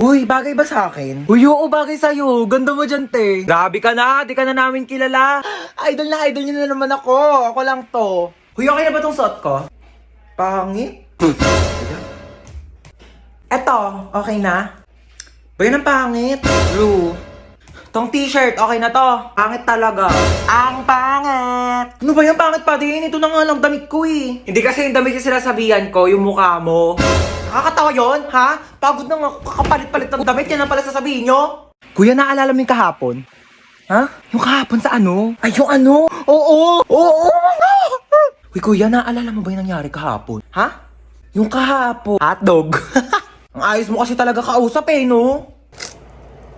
Uy, bagay ba sa akin? Uy, oo, bagay sa'yo. Ganda mo dyan, te. Grabe ka na, di ka na namin kilala. Idol niyo na naman ako. Ako lang to. Uy, okay na ba tong suot ko? Pangit. Eto, okay na? Uy, yun ang pangit. Blue. Tong t-shirt, okay na to. Pangit talaga. Ang pangit! Ano ba yan? Pangit pa din. Ito na nga lang damit ko eh. Hindi kasi yung damit yung sinasabihan ko, yung mukha mo. Nakakatawa yun, ha? Pagod na nga ako kakapalit-palit ng damit. Yan ang pala sasabihin nyo. Kuya, naalala mo yung kahapon? Ha? Yung kahapon sa ano? Ay, yung ano? Oo! Oo! Uy, kuya, naalala mo ba yung nangyari kahapon? Ha? Yung kahapon. Hotdog. Ang ayos mo kasi talaga kausap eh, no?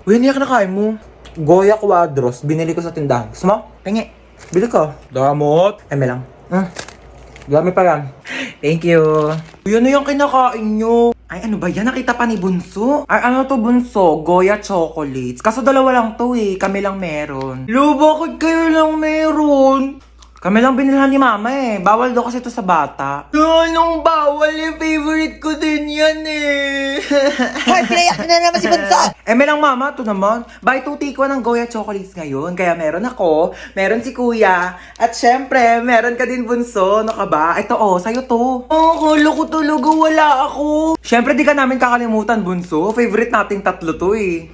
Uy, ano yung kinakain mo? Goya Quadros. Binili ko sa tindahan. Gusto mo? Tingi. Bili ko. Damot. Eme lang. Dami pa yan. Thank you. Uy, ano yung kinakain nyo? Ay, ano ba yan? Nakita pa ni Bunso? Ay, ano to, Bunso? Goya chocolates. Kaso dalawa lang to eh. Kami lang meron. Lo, bakit kayo lang meron? Kami lang binilhan ni Mama eh. Bawal daw kasi ito sa bata. Anong bawal eh? Favorite ko din yan eh. Hoy, pinayak na naman si Bunso! May lang Mama, ito naman. Buy 2 take 1 ng Goya chocolates ngayon. Kaya meron ako, meron si Kuya, at syempre, meron ka din Bunso. Ano ka ba? Ito sa'yo to. Kala ko talaga wala ako. Syempre, di ka namin kakalimutan, Bunso. Favorite nating tatlo to eh.